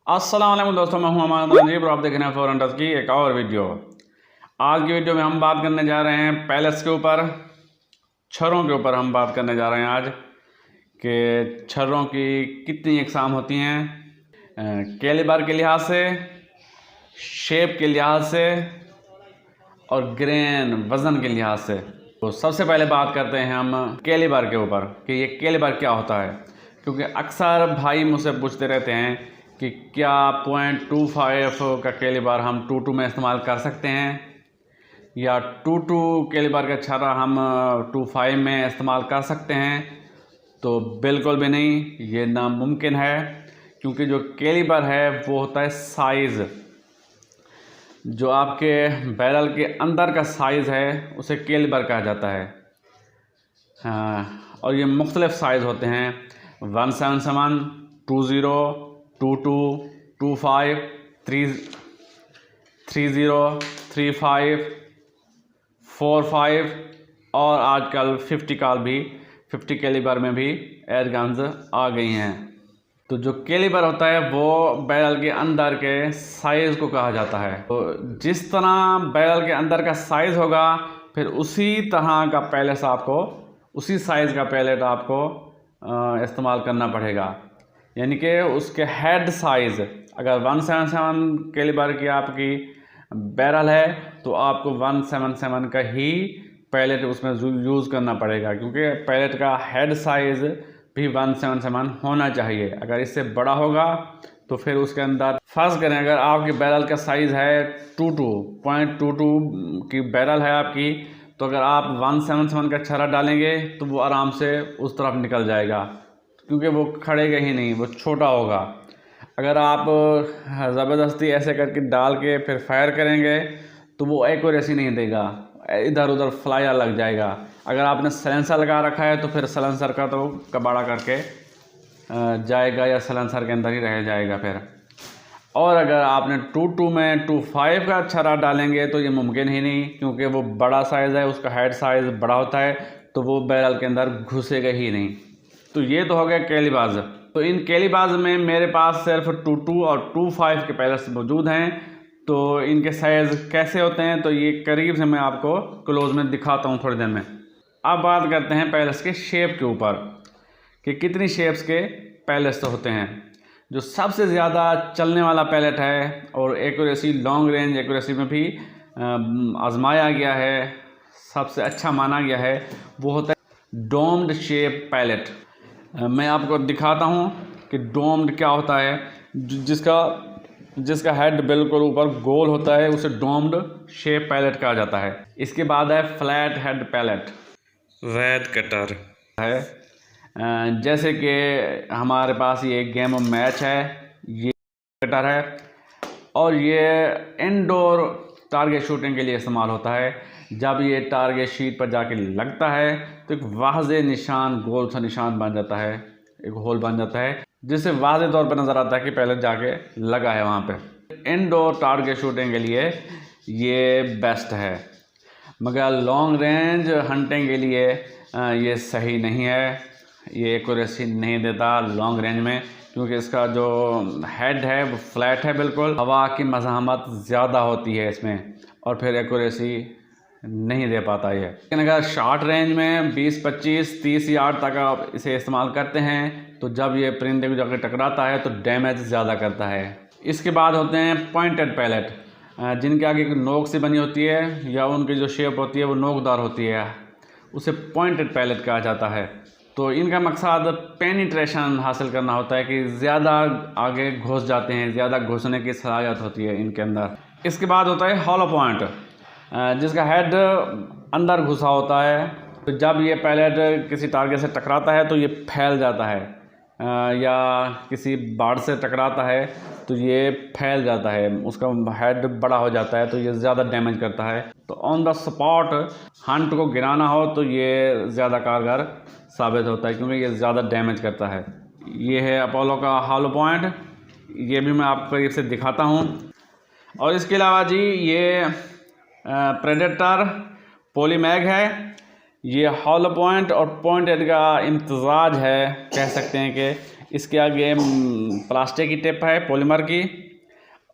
अस्सलाम वालेकुम दोस्तों, मैं हूं अमान रंजीब और आप देख रहे हैं फॉरेन टच की एक और वीडियो। आज की वीडियो में हम बात करने जा रहे हैं पैलेस के ऊपर, छर्रों के ऊपर हम बात करने जा रहे हैं आज कि छर्रों की कितनी इकसाम होती हैं कैलिबर के लिहाज से, शेप के लिहाज से और ग्रेन वज़न के लिहाज से। तो सबसे पहले बात करते हैं हम कैलिबर के ऊपर कि ये कैलिबर क्या होता है, क्योंकि अक्सर भाई मुझसे पूछते रहते हैं कि क्या 0.25 का कैलिबर हम 22 में इस्तेमाल कर सकते हैं या 22 कैलिबर का छर्रा हम 25 में इस्तेमाल कर सकते हैं। तो बिल्कुल भी नहीं, ये नामुमकिन है, क्योंकि जो कैलिबर है वो होता है साइज़, जो आपके बैरल के अंदर का साइज़ है उसे कैलिबर कहा जाता है। और ये मुख्तलिफ़ साइज़ होते हैं 177, 20, 22, 25, 30, 35, 45 और आजकल 50 कैलिबर में भी एयर गन्स आ गई हैं। तो जो कैलिबर होता है वो बैरल के अंदर के साइज़ को कहा जाता है। तो जिस तरह बैरल के अंदर का साइज़ होगा, फिर उसी तरह का पैलेट आपको, उसी साइज़ का पैलेट आपको इस्तेमाल करना पड़ेगा। यानी कि उसके हेड साइज़, अगर 177 कैलिबर की आपकी बैरल है तो आपको 177 का ही पैलेट उसमें यूज़ करना पड़ेगा, क्योंकि पैलेट का हेड साइज़ भी 177 होना चाहिए। अगर इससे बड़ा होगा तो फिर उसके अंदर फर्ज करें, अगर आपकी बैरल का साइज़ है 22.22 की बैरल है आपकी, तो अगर आप 177 का छर्रा डालेंगे तो वो आराम से उस तरफ निकल जाएगा, क्योंकि वो खड़ेगा ही नहीं, वो छोटा होगा। अगर आप ज़बरदस्ती ऐसे करके डाल के फिर फायर करेंगे तो वो एक्यूरेसी नहीं देगा, इधर उधर फ्लायर लग जाएगा। अगर आपने सलेंसर लगा रखा है तो फिर सलेंसर का तो कबाड़ा करके जाएगा या सलेंसर के अंदर ही रह जाएगा फिर। और अगर आपने 22 में 25 का छर्रा डालेंगे तो ये मुमकिन ही नहीं, क्योंकि वो बड़ा साइज़ है, उसका हेड साइज़ बड़ा होता है, तो वो बैरल के अंदर घुसेगा ही नहीं। तो ये तो हो गया कैलिबाज। तो इन कैलिबाज में मेरे पास सिर्फ 22 और 25 के पैलेट्स मौजूद हैं। तो इनके साइज़ कैसे होते हैं तो ये करीब से मैं आपको क्लोज में दिखाता हूँ थोड़ी देर में। अब बात करते हैं पैलेट्स के शेप के ऊपर कि कितनी शेप्स के पैलेट्स होते हैं। जो सबसे ज़्यादा चलने वाला पैलेट है और एक्यूरेसी, लॉन्ग रेंज एक्यूरेसी में भी आजमाया गया है, सबसे अच्छा माना गया है, वो होता है डोम्ड शेप पैलेट। मैं आपको दिखाता हूँ कि डोम्ड क्या होता है। जिसका हेड बिल्कुल ऊपर गोल होता है उसे डोम्ड शेप पैलेट कहा जाता है। इसके बाद है फ्लैट हेड पैलेट, वैड कटर है। जैसे कि हमारे पास ये गेम ऑफ मैच है, ये कटर है और ये इंडोर टारगेट शूटिंग के लिए इस्तेमाल होता है। जब ये टारगेट शीट पर जाके लगता है तो एक वाज़े निशान, गोल सा निशान बन जाता है, एक होल बन जाता है, जिससे वाज़े तौर पर नज़र आता है कि पहले जाके लगा है वहाँ पे। इंडोर टारगेट शूटिंग के लिए ये बेस्ट है, मगर लॉन्ग रेंज हंटिंग के लिए ये सही नहीं है, ये एक्यूरेसी नहीं देता लॉन्ग रेंज में, क्योंकि इसका जो हेड है वो फ्लैट है बिल्कुल, हवा की मज़ाहमत ज़्यादा होती है इसमें और फिर एक्यूरेसी नहीं दे पाता ये। लेकिन अगर शॉर्ट रेंज में 20, 25, 30 यार्ड तक आप इसे इस्तेमाल करते हैं तो जब ये परिंदे को जाकर टकराता है तो डैमेज ज़्यादा करता है। इसके बाद होते हैं पॉइंटेड पैलेट, जिनके आगे एक नोक से बनी होती है या उनकी जो शेप होती है वो नोकदार होती है, उसे पॉइंटेड पैलेट कहा जाता है। तो इनका मकसद पेनिट्रेशन हासिल करना होता है कि ज़्यादा आगे घुस जाते हैं, ज़्यादा घुसने की सलाहियत होती है इनके अंदर। इसके बाद होता है हॉलो पॉइंट, जिसका हेड अंदर घुसा होता है। तो जब ये पैलेट किसी टारगेट से टकराता है तो ये फैल जाता है, या किसी बाड़ से टकराता है तो ये फैल जाता है, उसका हेड बड़ा हो जाता है, तो ये ज़्यादा डैमेज करता है। तो ऑन द स्पॉट हंट को गिराना हो तो ये ज़्यादा कारगर साबित होता है, क्योंकि ये ज़्यादा डैमेज करता है। ये है अपोलो का हॉलो पॉइंट, ये भी मैं आपको करीब से दिखाता हूँ। और इसके अलावा जी ये प्रेडेटर पॉलीमैग है। ये हॉलो पॉइंट और पॉइंटेड का इम्तजाज है, कह सकते हैं कि इसके आगे प्लास्टिक की टिप है पॉलीमर की,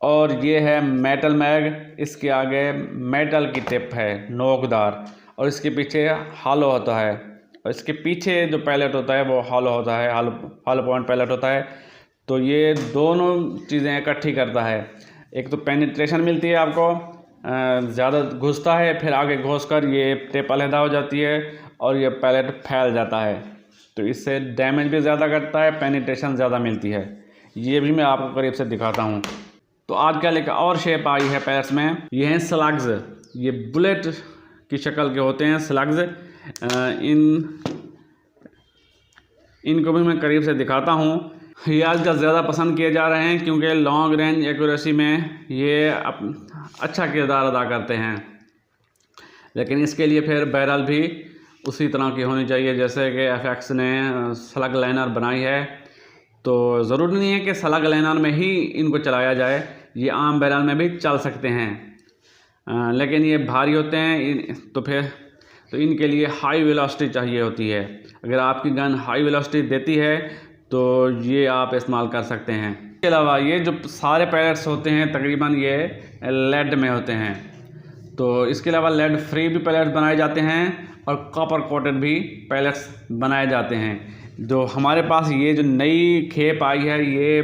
और ये है मेटल मैग, इसके आगे मेटल की टिप है नोकदार, और इसके पीछे हॉलो होता है, और इसके पीछे जो पैलेट होता है वो हॉलो होता है, हॉलो पॉइंट पैलेट होता है। तो ये दोनों चीज़ें इकट्ठी करता है। एक तो पेनिट्रेशन मिलती है आपको, ज़्यादा घुसता है, फिर आगे घुसकर ये टिप अलहदा हो जाती है और ये पैलेट फैल जाता है, तो इससे डैमेज भी ज़्यादा करता है, पेनिट्रेशन ज़्यादा मिलती है। ये भी मैं आपको करीब से दिखाता हूँ। तो आजकल एक और शेप आई है पैलेट्स में, ये हैं स्लग्स। ये बुलेट की शक्ल के होते हैं स्लग्स। इनको भी मैं करीब से दिखाता हूँ। ये आजकल ज़्यादा पसंद किए जा रहे हैं क्योंकि लॉन्ग रेंज एक्यूरेसी में ये अच्छा किरदार अदा करते हैं। लेकिन इसके लिए फिर बैरल भी उसी तरह की होनी चाहिए जैसे कि एफएक्स ने स्लग लाइनर बनाई है। तो ज़रूरी नहीं है कि स्लग लाइनर में ही इनको चलाया जाए, ये आम बैरल में भी चल सकते हैं। लेकिन ये भारी होते हैं तो इनके लिए हाई वेलोसिटी चाहिए होती है। अगर आपकी गन हाई वेलोसिटी देती है तो ये आप इस्तेमाल कर सकते हैं। इसके अलावा ये जो सारे पैलेट्स होते हैं तकरीबन ये लेड में होते हैं। तो इसके अलावा लेड फ्री भी पैलेट्स बनाए जाते हैं और कॉपर कोटेड भी पैलेट्स बनाए जाते हैं। जो हमारे पास ये जो नई खेप आई है ये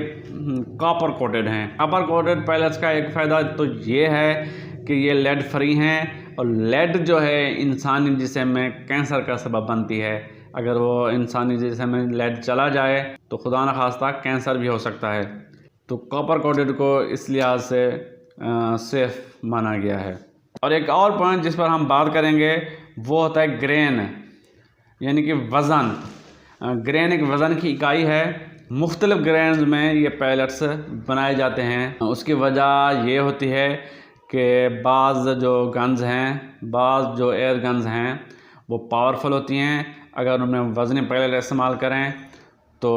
कॉपर कोटेड हैं। कॉपर कोटेड पैलेट्स का एक फ़ायदा तो ये है कि ये लेड फ्री हैं, और लेड जो है इंसानी जिस्म में कैंसर का सबब बनती है। अगर वो इंसानी जिस्म में लेड चला जाए तो खुदा न खास्ता कैंसर भी हो सकता है। तो कॉपर कोटेड को इस लिहाज से सेफ माना गया है। और एक और पॉइंट जिस पर हम बात करेंगे वो होता है ग्रेन, यानी कि वज़न। ग्रेन एक वज़न की इकाई है। मुख्तलिफ ग्रेन्स में ये पैलेट्स बनाए जाते हैं। उसकी वजह ये होती है कि बाज़ जो गन्स हैं, बाज़ जो एयर गन्स हैं वो पावरफुल होती हैं। अगर उनमें वज़नी पैलेट इस्तेमाल करें तो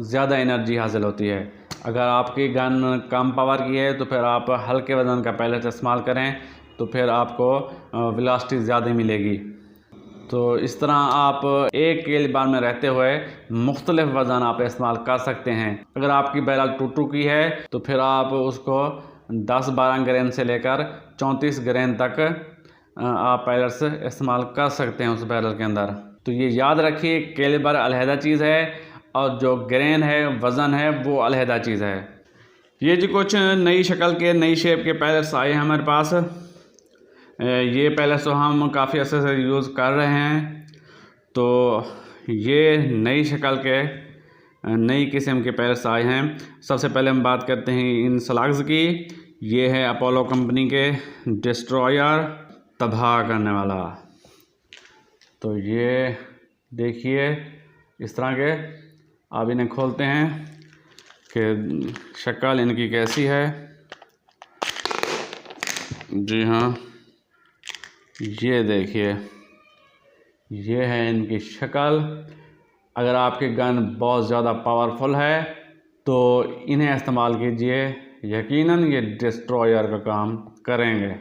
ज़्यादा एनर्जी हासिल होती है। अगर आपकी गन कम पावर की है तो फिर आप हल्के वज़न का पैलेट इस्तेमाल करें तो फिर आपको वेलोसिटी ज़्यादा मिलेगी। तो इस तरह आप एक कैलिबर में रहते हुए मुख्तलिफ वज़न आप इस्तेमाल कर सकते हैं। अगर आपकी बैरल 22 की है तो फिर आप उसको 10-12 ग्रेन से लेकर 34 ग्रेन तक आप पैलेट्स इस्तेमाल कर सकते हैं उस बैरल के अंदर। तो ये याद रखिए, कैलिबर अलहदा चीज़ है और जो ग्रेन है, वज़न है, वो अलहदा चीज़ है। ये जी कुछ नई शक्ल के, नई शेप के पैलेट्स आए हैं हमारे पास। ये पैलेट्स तो हम काफ़ी अर्से से यूज़ कर रहे हैं। तो ये नई शक्ल के, नई किस्म के पैलेट्स आए हैं। सबसे पहले हम बात करते हैं इन स्लग्स की। ये है अपोलो कंपनी के डिस्ट्रॉयर, तबाह करने वाला। तो ये देखिए इस तरह के, आप इन्हें खोलते हैं कि शक्ल इनकी कैसी है। जी हाँ, ये देखिए, ये है इनकी शक्ल। अगर आपकी गन बहुत ज़्यादा पावरफुल है तो इन्हें इस्तेमाल कीजिए, यकीनन ये डिस्ट्रॉयर का काम करेंगे।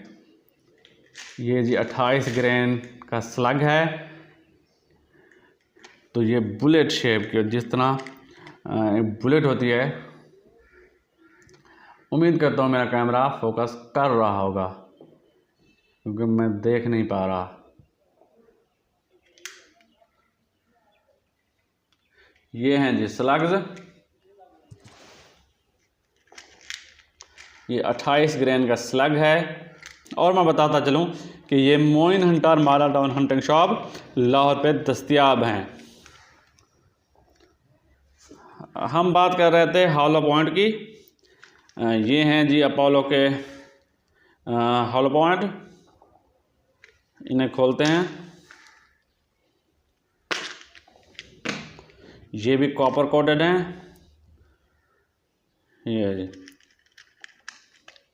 ये जी 28 ग्रेन का स्लग है। तो ये बुलेट शेप के, जिस तरह बुलेट होती है, उम्मीद करता हूँ मेरा कैमरा फोकस कर रहा होगा क्योंकि मैं देख नहीं पा रहा। ये हैं जी स्लग्स। ये 28 ग्रेन का स्लग है। और मैं बताता चलूँ कि ये मोइन हंटर मारा टाउन हंटिंग शॉप लाहौर पे दस्तयाब हैं। हम बात कर रहे थे हॉलो पॉइंट की। ये हैं जी अपोलो के हॉलो पॉइंट। इन्हें खोलते हैं। ये भी कॉपर कोटेड हैं। ये जी,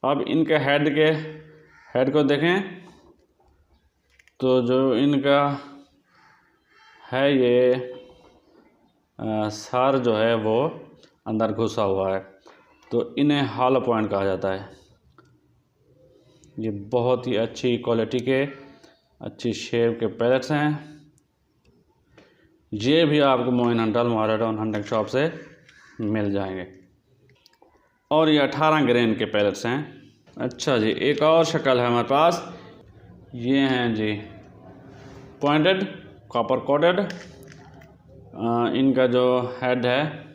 अब इनके हेड को देखें तो जो इनका है ये सर जो है वो अंदर घुसा हुआ है, तो इन्हें हॉलो पॉइंट कहा जाता है। ये बहुत ही अच्छी क्वालिटी के, अच्छी शेप के पैलेट्स हैं। ये भी आपको मोइन हंटर मारा टाउन हंटिंग शॉप से मिल जाएंगे। और ये 18 ग्रेन के पैलेट्स हैं। अच्छा जी, एक और शक्ल है हमारे पास। ये हैं जी पॉइंटेड कॉपर कोटेड। इनका जो हेड है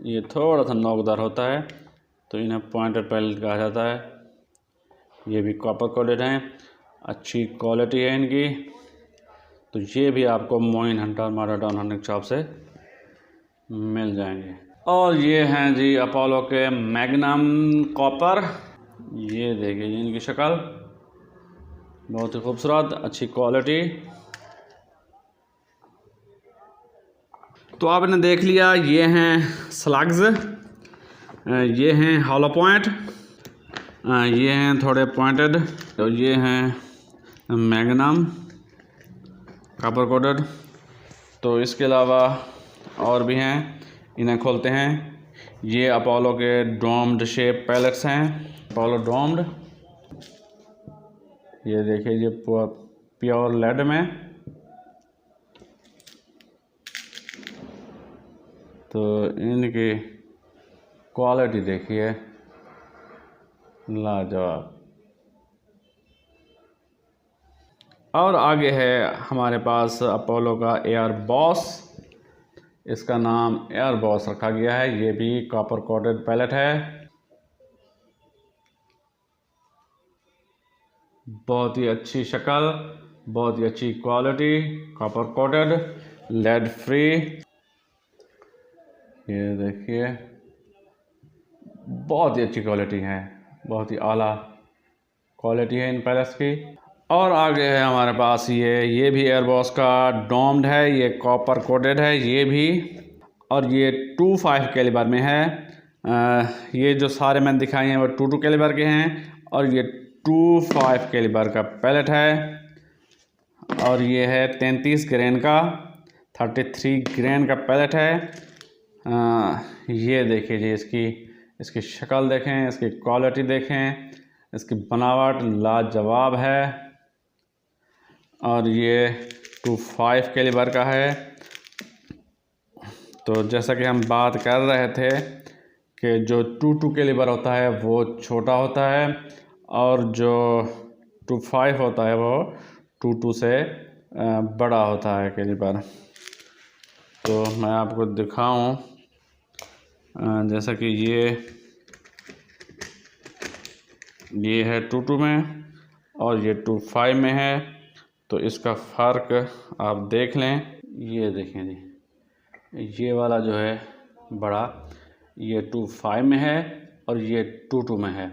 ये थोड़ा सा नोकदार होता है, तो इन्हें पॉइंटेड पैलेट कहा जाता है। ये भी कॉपर कोटेड हैं, अच्छी क्वालिटी है इनकी। तो ये भी आपको Moin hunter model town hunting shop से मिल जाएंगे। और ये हैं जी अपोलो के मैग्नम कॉपर। ये देखिए जी इनकी शक्ल, बहुत ही खूबसूरत, अच्छी क्वालिटी। तो आपने देख लिया, ये हैं स्लग्स, ये हैं हॉलो पॉइंट, ये हैं थोड़े पॉइंटेड, तो ये हैं मैग्नम कॉपर कोटेड। तो इसके अलावा और भी हैं, इन्हें खोलते हैं। ये अपोलो के डोम्ड शेप पैलेट्स हैं, अपोलो डोम्ड। ये देखिए ये प्योर लेड में। तो इनकी क्वालिटी देखिए, लाजवाब। और आगे है हमारे पास अपोलो का एयर बॉस। इसका नाम एयर बॉस रखा गया है। ये भी कॉपर कोटेड पैलेट है, बहुत ही अच्छी शक्ल, बहुत ही अच्छी quality, copper coated, lead free. ये देखिए बहुत ही अच्छी क्वालिटी है, बहुत ही आला क्वालिटी है इन पैलेट्स की। और आगे है हमारे पास ये भी एयरबॉस का डोम्ड है, ये कॉपर कोटेड है ये भी, और ये 2.5 कैलिबर में है। ये जो सारे मैंने दिखाए हैं वो 2.2 कैलिबर के हैं, और ये 2.5 कैलिबर का पैलेट है। और ये है 33 ग्रेन का, 33 ग्रेन का पैलेट है। ये देखिए जी इसकी शक्ल देखें, इसकी क्वालिटी देखें, इसकी बनावट लाजवाब है। और ये 2.5 कैलिबर का है। तो जैसा कि हम बात कर रहे थे कि जो 2.2 कैलिबर होता है वो छोटा होता है, और जो 2.5 होता है वो 2.2 से बड़ा होता है कैलिबर। तो मैं आपको दिखाऊं, जैसा कि ये है 2.2 में और ये 2.5 में है, तो इसका फ़र्क आप देख लें। ये देखें जी, ये वाला जो है बड़ा, ये 2.5 में है और ये 2.2 में है,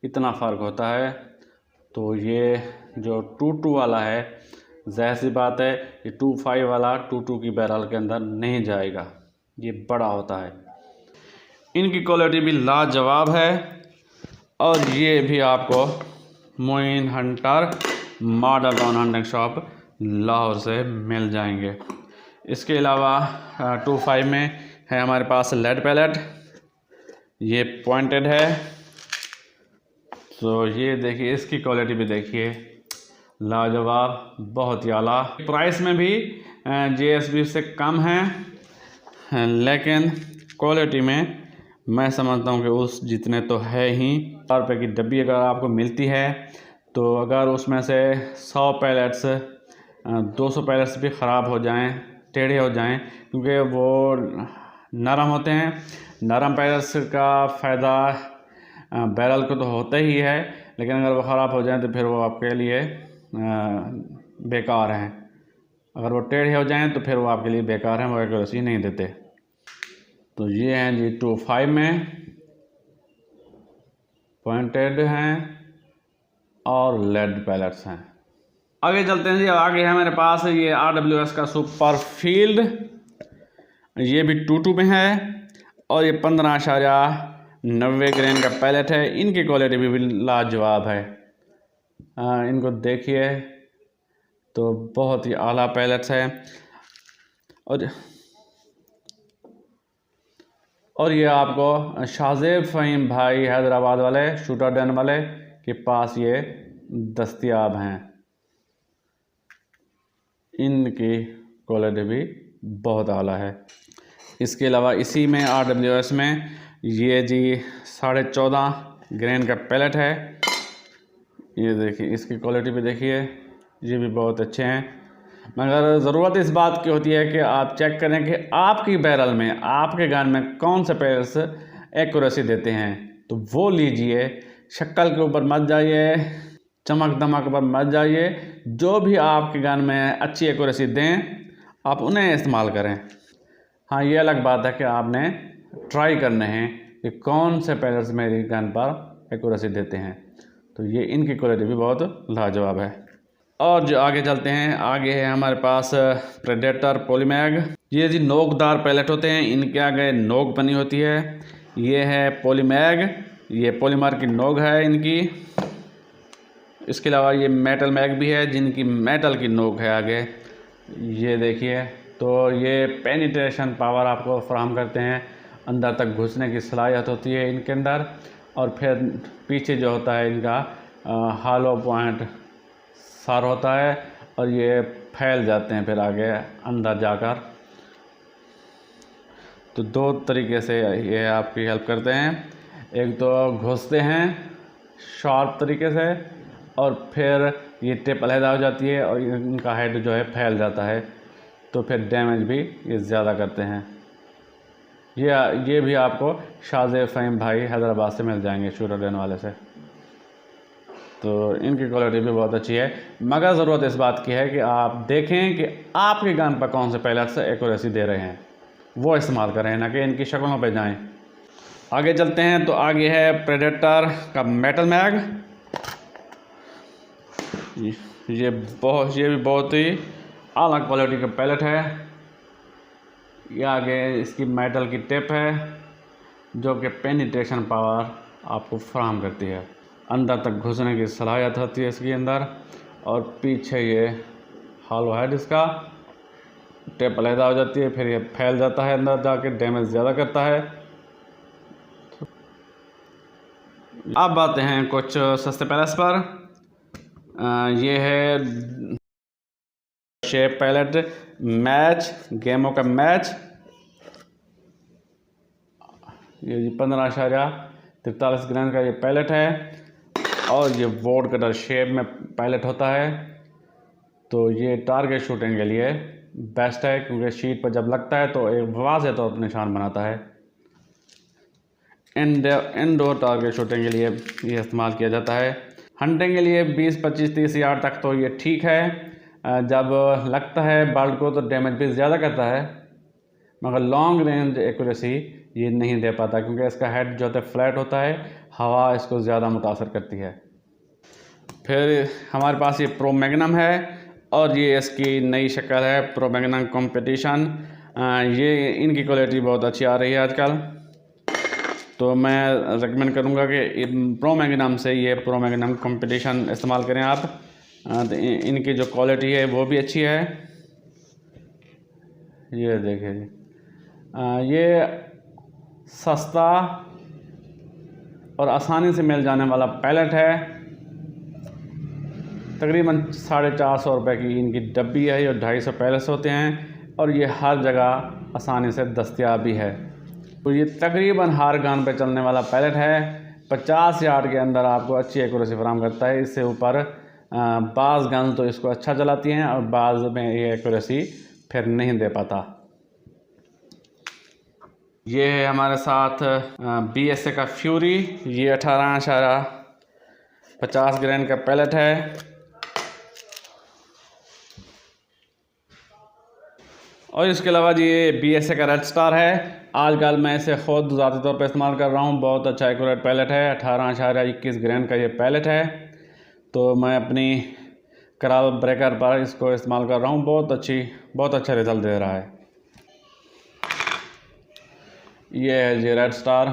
इतना फ़र्क होता है। तो ये जो 2.2 वाला है, ज़ाहिर सी बात है ये 2.5 वाला 2.2 की बैरल के अंदर नहीं जाएगा, ये बड़ा होता है। इनकी क्वालिटी भी लाजवाब है, और ये भी आपको Moin hunter model town hunting shop Lahore से मिल जाएंगे। इसके अलावा 2.5 में है हमारे पास लेड पैलेट, ये पॉइंटेड है। तो ये देखिए इसकी क्वालिटी भी देखिए, लाजवाब, बहुत ही आला। प्राइस में भी JSB से कम है, लेकिन क्वालिटी में मैं समझता हूँ कि उस जितने तो है ही। 4 रुपये की डब्बी अगर आपको मिलती है, तो अगर उसमें से 100 पैलेट्स 200 पैलेट्स भी ख़राब हो जाएं, टेढ़े हो जाएं, क्योंकि वो नरम होते हैं। नरम पैलेट्स का फ़ायदा बैरल को तो होता ही है, लेकिन अगर वो ख़राब हो जाएं तो फिर वो आपके लिए बेकार हैं। अगर वो टेढ़े हो जाएं तो फिर वो आपके लिए बेकार हैं, वो एक्यूरेसी नहीं देते। तो ये हैं जी 2.5 में, पॉइंटेड हैं और लेड पैलेट्स हैं। आगे चलते हैं जी। आगे है मेरे पास ये RWS का सुपर फील्ड, ये भी 2.2 में है, और ये 15.90 ग्रेन का पैलेट है। इनकी क्वालिटी भी लाजवाब है, इनको देखिए तो बहुत ही आला पैलेट्स है। और ये आपको शाहजेब फ़हीम भाई हैदराबाद वाले शूटर डन वाले के पास ये दस्तयाब हैं। इनकी क्वालिटी भी बहुत आला है। इसके अलावा इसी में RWS में ये जी 14.5 ग्रेन का पैलेट है। ये देखिए, इसकी क्वालिटी भी देखिए, ये भी बहुत अच्छे हैं। मगर ज़रूरत इस बात की होती है कि आप चेक करें कि आपकी बैरल में, आपके गन में कौन से पैलेट्स एक्यूरेसी देते हैं, तो वो लीजिए। शक्ल के ऊपर मत जाइए, चमक दमक पर मत जाइए। जो भी आपके गन में अच्छी एक्यूरेसी दें, आप उन्हें इस्तेमाल करें। हाँ, ये अलग बात है कि आपने ट्राई करने हैं कि कौन से पैलेट्स मेरी गन पर एक्यूरेसी देते हैं। तो ये इनकी क्वालिटी भी बहुत लाजवाब है। और जो आगे चलते हैं, आगे है हमारे पास प्रेडेटर पॉलीमैग। ये जी नोकदार पैलेट होते हैं, इनके आगे नोक बनी होती है। ये है पॉलीमैग, ये पॉलीमर की नोक है इनकी। इसके अलावा ये मेटल मैग भी है, जिनकी मेटल की नोक है आगे। ये देखिए, तो ये पेनिट्रेशन पावर आपको फराहम करते हैं, अंदर तक घुसने की सलाहियत होती है इनके अंदर। और फिर पीछे जो होता है इनका हॉलो पॉइंट सार होता है, और ये फैल जाते हैं फिर आगे अंदर जाकर। तो दो तरीके से ये आपकी हेल्प करते हैं। एक तो घुसते हैं शार्प तरीके से, और फिर ये टिप अलहदा हो जाती है और इनका हेड जो है फैल जाता है, तो फिर डैमेज भी ये ज़्यादा करते हैं। ये भी आपको शाज़ फ़हीम भाई हैदराबाद से मिल जाएंगे, शूटर लेन वाले से। तो इनकी क्वालिटी भी बहुत अच्छी है। मगर ज़रूरत इस बात की है कि आप देखें कि आपके गन पर कौन से पैलेट्स एक्यूरेसी दे रहे हैं, वो इस्तेमाल करें, ना कि इनकी शक्लों पे जाएं। आगे चलते हैं, तो आगे है प्रेडेटर का मेटल मैग। ये भी बहुत ही आला क्वालिटी का पैलेट है। ये आगे इसकी मेटल की टिप है, जो कि पेनिट्रेशन पावर आपको फराहम करती है, अंदर तक घुसने की सलाहियत होती है इसके अंदर। और पीछे ये हॉलो हेड, इसका टिप अलहदा हो जाती है, फिर ये फैल जाता है अंदर जाके, डैमेज ज़्यादा करता है। अब आते हैं कुछ सस्ते पैलेट्स पर। ये है शेप पैलेट मैच, गेमों का मैच। ये जी 15.43 ग्राम का ये पैलेट है, और ये वोड कटर शेप में पैलेट होता है। तो ये टारगेट शूटिंग के लिए बेस्ट है, क्योंकि शीट पर जब लगता है तो एक वाज़ेह तौर पर निशान बनाता है। इंडोर टारगेट शूटिंग के लिए ये इस्तेमाल किया जाता है। हंटिंग के लिए 20, 25, 30 यार्ड तक तो ये ठीक है। जब लगता है बर्ड को तो डैमेज भी ज़्यादा करता है, मगर लॉन्ग रेंज एक्यूरेसी ये नहीं दे पाता, क्योंकि इसका हेड जो है फ्लैट होता है, हवा इसको ज़्यादा मुतासर करती है। फिर हमारे पास ये प्रो मैग्नम है, और ये इसकी नई शक्ल है, प्रो मैग्नम कंपटीशन। ये इनकी क्वालिटी बहुत अच्छी आ रही है आजकल। तो मैं रेकमेंड करूँगा कि प्रो मैग्नम से ये प्रो मैग्नम कंपटीशन इस्तेमाल करें आप। तो इनकी जो क्वालिटी है वो भी अच्छी है। ये देखिए जी, ये सस्ता और आसानी से मिल जाने वाला पैलेट है। तकरीबन 450 रुपये की इनकी डब्बी है। ये 250 पैलेट्स होते हैं, और ये हर जगह आसानी से दस्तयाब भी है। तो ये तकरीबन हर गन पे चलने वाला पैलेट है। 50 यार्ड के अंदर आपको अच्छी एक्यूरेसी फराहम करता है। इससे ऊपर बाज़ गन तो इसको अच्छा चलाती हैं, और बाज़ में ये एक्यूरेसी फिर नहीं दे पाता। ये है हमारे साथ BSA का फ्यूरी। ये 18.50 ग्राम का पैलेट है। और इसके अलावा जी ये BSA का रेड स्टार है। आजकल मैं इसे ख़ुद ज़ाती तौर पर इस्तेमाल कर रहा हूँ। बहुत अच्छा एक्यूरेट पैलेट है। 18.21 ग्राम का ये पैलेट है। तो मैं अपनी कराल ब्रेकर पर इसको इस्तेमाल कर रहा हूँ। बहुत अच्छा रिज़ल्ट दे रहा है। ये है जी रेड स्टार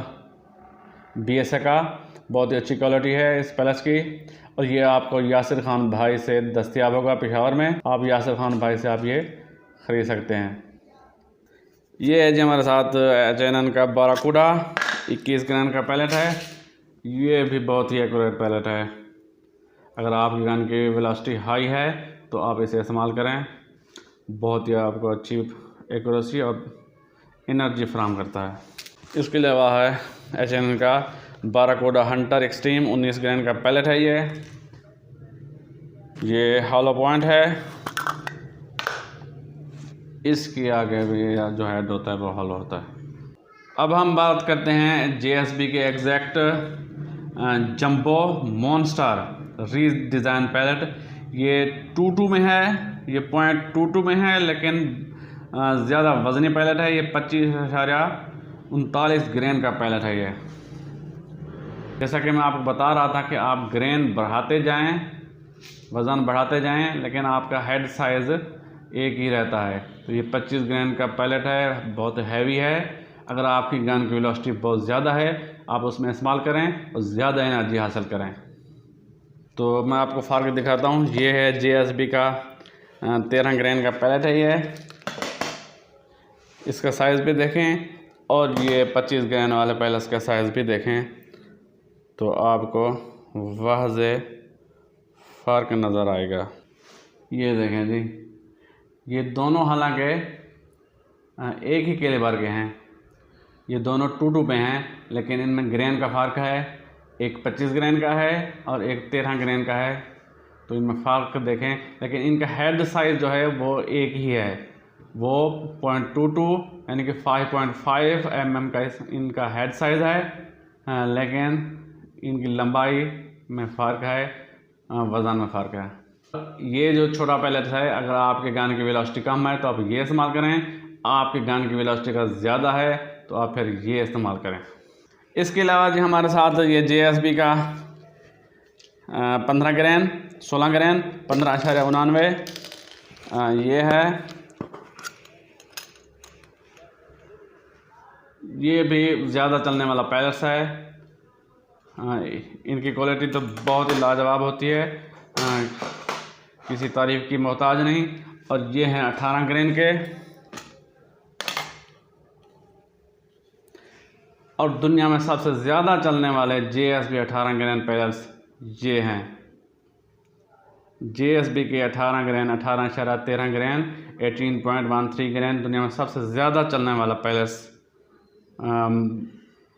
BSA का, बहुत ही अच्छी क्वालिटी है इस पैलेट्स की। और ये आपको यासिर खान भाई से दस्तयाब होगा पेशावर में। आप यासिर खान भाई से आप ये ख़रीद सकते हैं। ये है जी हमारे साथ H&N का बाराकूडा 21 ग्राम का पैलेट है। ये भी बहुत ही एक्यूरेट पैलेट है। अगर आपकी गन की वेलोसिटी हाई है तो आप इसे इस्तेमाल करें। बहुत ही आपको अच्छी एक्यूरेसी और एनर्जी फ्राहम करता है। इसके अलावा है H&N का बाराकोडा हंटर एक्सट्रीम 19 ग्रेन का पैलेट है। ये हॉलो पॉइंट है। इसके आगे भी जो हेड होता है वो हॉलो होता है। अब हम बात करते हैं JSB के exact jumbo monster redesign pellet. ये 22 में है, ये .22 में है, लेकिन ज़्यादा वज़नी पैलेट है। ये 25.39 ग्रेन का पैलेट है। ये जैसा कि मैं आपको बता रहा था कि आप ग्रेन बढ़ाते जाएं, वज़न बढ़ाते जाएं, लेकिन आपका हेड साइज़ एक ही रहता है। तो ये 25 ग्रेन का पैलेट है, बहुत हैवी है। अगर आपकी गन की वेलोसिटी बहुत ज़्यादा है, आप उसमें इस्तेमाल करें और ज़्यादा एनर्जी हासिल करें। तो मैं आपको फाड़ के दिखाता हूँ। ये है JSB का 13 ग्रेन का पैलेट है। ये इसका साइज़ भी देखें और ये 25 ग्रेन वाले पैलेट का साइज़ भी देखें तो आपको वाज़े फ़र्क नज़र आएगा। ये देखें जी, ये दोनों हालांकि एक ही कैलिबर के हैं। ये दोनों 22 पे हैं, लेकिन इनमें ग्रेन का फ़र्क है। एक 25 ग्रेन का है और एक 13 ग्रेन का है। तो इनमें फ़र्क देखें, लेकिन इनका हेड साइज़ जो है वो एक ही है। वो .22 यानी कि 5.5 mm का इनका हेड साइज़ है, लेकिन इनकी लंबाई में फ़र्क है, वज़न में फ़र्क है। ये जो छोटा पैलेट है, अगर आपके गन की वेलोसिटी कम है तो आप ये इस्तेमाल करें। आपके गन की वेलोसिटी का ज़्यादा है तो आप फिर ये इस्तेमाल करें। इसके अलावा जी हमारे साथ ये JSB का 15 ग्रेन 16 ग्रेन 15.99 ये है। ये भी ज़्यादा चलने वाला पैलेट्स है। इनकी क्वालिटी तो बहुत ही लाजवाब होती है, किसी तारीफ़ की मोहताज नहीं। और ये हैं 18 ग्रेन के। और दुनिया में सबसे ज़्यादा चलने वाले JSB 18 ग्रेन पैलेट्स ये हैं। JSB के 18 ग्रेन 18.13 ग्रेन 18.13 ग्रेन दुनिया में सबसे ज़्यादा चलने वाला पैलेट्स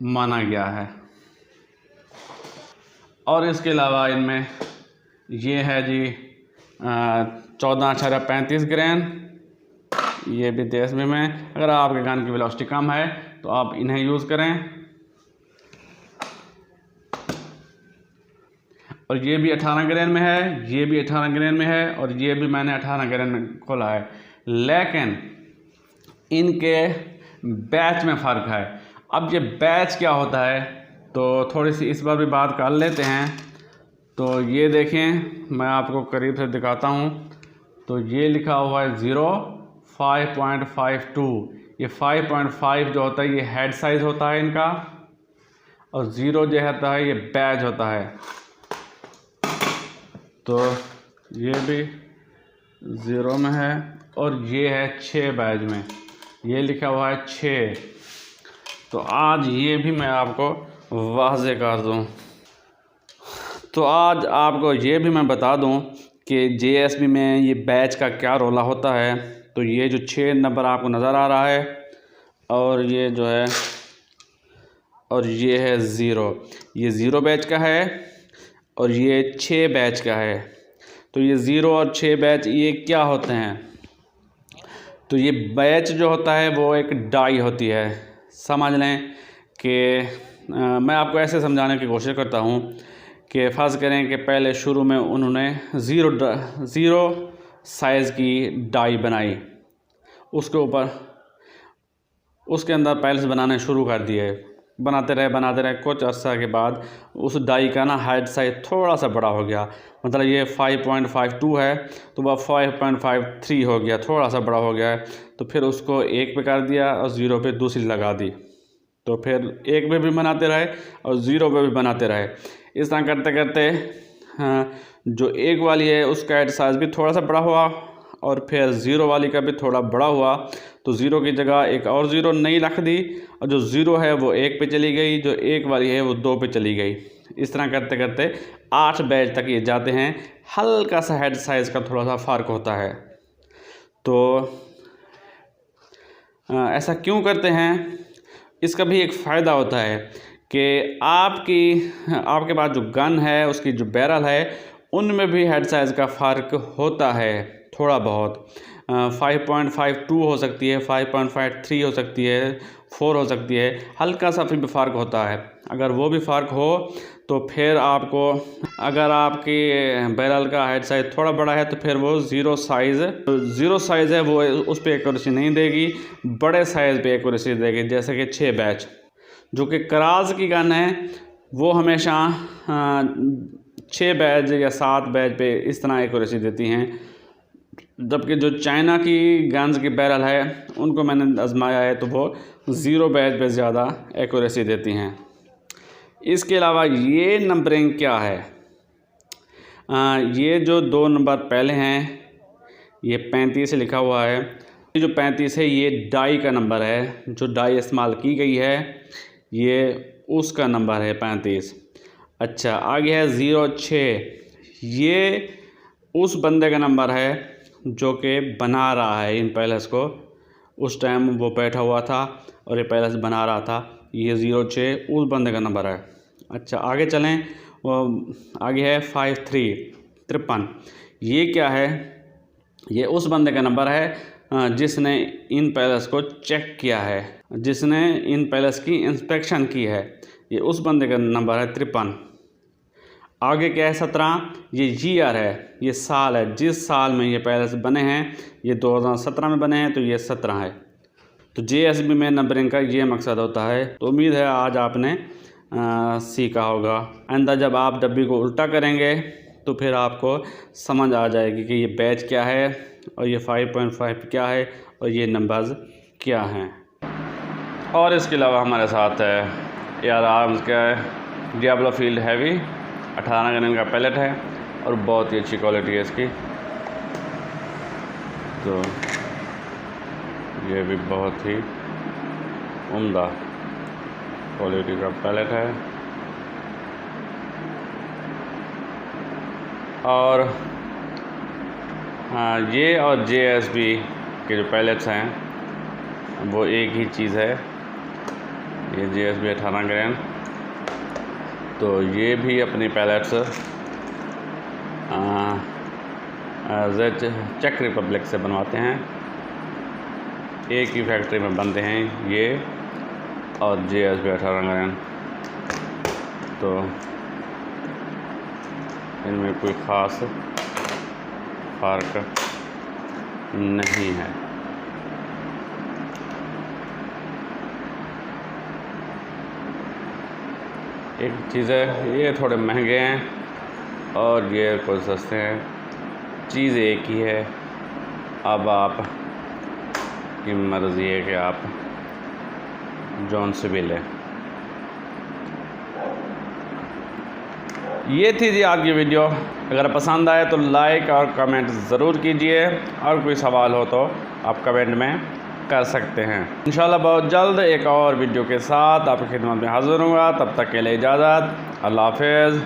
माना गया है। और इसके अलावा इनमें ये है जी 14.35 ग्रेन। ये भी JSB में। अगर आपके गन की वेलोसिटी कम है तो आप इन्हें यूज़ करें। और ये भी 18 ग्रेन में है, ये भी 18 ग्रेन में है, और ये भी मैंने 18 ग्रेन में खोला है, लेकिन इनके बैच में फ़र्क है। अब ये बैच क्या होता है तो थोड़ी सी इस बार भी बात कर लेते हैं। तो ये देखें, मैं आपको करीब से दिखाता हूँ। तो ये लिखा हुआ है 0 5.52। ये 5.5 जो होता है ये हेड साइज़ होता है इनका, और 0 जो होता है ये बैच होता है। तो ये भी 0 में है और ये है 6 बैच में, ये लिखा हुआ है 6। तो आज ये भी मैं आपको वाज़े कर दूँ। तो आज आपको ये भी मैं बता दूँ कि JSB में ये बैच का क्या रोला होता है। तो ये जो 6 नंबर आपको नज़र आ रहा है, और ये जो है, और ये है 0, ये 0 बैच का है, और ये 6 बैच का है। तो ये 0 और 6 बैच ये क्या होते हैं? तो ये बैच जो होता है वो एक डाई होती है। समझ लें कि मैं आपको ऐसे समझाने की कोशिश करता हूँ कि फ़र्ज़ करें कि पहले शुरू में उन्होंने ज़ीरो साइज़ की डाई बनाई, उसके ऊपर उसके अंदर पैलेट्स बनाने शुरू कर दिए। बनाते रहे कुछ अर्सा के बाद उस डाई का ना हेड साइज़ थोड़ा सा बड़ा हो गया। मतलब ये 5.52 है तो वह 5.53 हो गया, थोड़ा सा बड़ा हो गया है। तो फिर उसको 1 पे कर दिया और 0 पे दूसरी लगा दी। तो फिर 1 पे भी बनाते रहे और 0 पे भी बनाते रहे। इस तरह करते करते जो 1 वाली है उसका हेड साइज़ भी थोड़ा सा बड़ा हुआ, और फिर 0 वाली का भी थोड़ा बड़ा हुआ। तो 0 की जगह एक और 0 नई रख दी, और जो 0 है वो 1 पे चली गई, जो 1 वाली है वो 2 पे चली गई। इस तरह करते करते 8 बैच तक ये जाते हैं। हल्का सा हेड साइज़ का थोड़ा सा फ़र्क होता है। तो ऐसा क्यों करते हैं? इसका भी एक फ़ायदा होता है कि आपके पास जो गन है उसकी जो बैरल है उनमें भी हेड साइज़ का फ़र्क होता है थोड़ा बहुत। 5.52 हो सकती है, 5.53 हो सकती है, 4 हो सकती है, हल्का सा फिर भी फ़र्क होता है। अगर वो भी फ़र्क हो तो फिर आपको, अगर आपकी बैरल का हेड साइज़ थोड़ा बड़ा है तो फिर वो ज़ीरो साइज़ है, वो उस पर एक्यूरेसी नहीं देगी, बड़े साइज़ पे एक्यूरेसी देगी। जैसे कि 6 बैच जो कि कराज की गन है वो हमेशा 6 बैच या 7 बैच पे इस तरह एक्यूरेसी देती हैं, जबकि जो चाइना की गन्स की बैरल है उनको मैंने आजमाया है तो वो 0 बैच पे ज़्यादा एक्यूरेसी देती हैं। इसके अलावा ये नंबरिंग क्या है? ये जो 2 नंबर पहले हैं ये 35 लिखा हुआ है। ये जो 35 है ये डाई का नंबर है, जो डाई इस्तेमाल की गई है ये उसका नंबर है 35। अच्छा, आगे है 06, ये उस बंदे का नंबर है जो कि बना रहा है इन पैलेस को। उस टाइम वो बैठा हुआ था और ये पैलेस बना रहा था। ये 06 उस बंदे का नंबर है। अच्छा, आगे चलें, वो आगे है 53। ये क्या है? ये उस बंदे का नंबर है जिसने इन पैलेस को चेक किया है, जिसने इन पैलेस की इंस्पेक्शन की है। ये उस बंदे का नंबर है 53। आगे क्या है 17, ये ईयर है, ये साल है, जिस साल में ये पैलेस बने हैं। ये 2017 में बने हैं तो ये 17 है। तो JSB में नंबरिंग का ये मकसद होता है। तो उम्मीद है आज आपने सीखा होगा। आइंदा जब आप डब्बी को उल्टा करेंगे तो फिर आपको समझ आ जाएगी कि ये बैच क्या है और ये 5.5 क्या है और ये नंबर्स क्या हैं। और इसके अलावा हमारे साथ है AR आर्म्स का डियाब्लो फील्ड हैवी 18 गन का पैलेट है और बहुत ही अच्छी क्वालिटी है इसकी। तो ये भी बहुत ही उम्दा क्वालिटी का पैलेट है। और हाँ, ये और JSB के जो पैलेट्स हैं वो एक ही चीज़ है। ये JSB 18 ग्रेन, तो ये भी अपनी पैलेट्स चेक रिपब्लिक से बनवाते हैं। एक ही फैक्ट्री में बनते हैं ये और JSB 18 ग्रेन। तो इनमें कोई ख़ास फ़र्क नहीं है। एक चीज़ है, ये थोड़े महंगे हैं और ये कुछ सस्ते हैं। चीज़ एक ही है, अब आप की मर्ज़ी है कि आप जौन से भी लें। ये थी जी आज की वीडियो। अगर पसंद आए तो लाइक और कमेंट ज़रूर कीजिए, और कोई सवाल हो तो आप कमेंट में कर सकते हैं। इंशाल्लाह बहुत जल्द एक और वीडियो के साथ आपकी खिदमत में हाज़िर होऊंगा। तब तक के लिए इजाज़त, अल्लाह हाफ़िज़।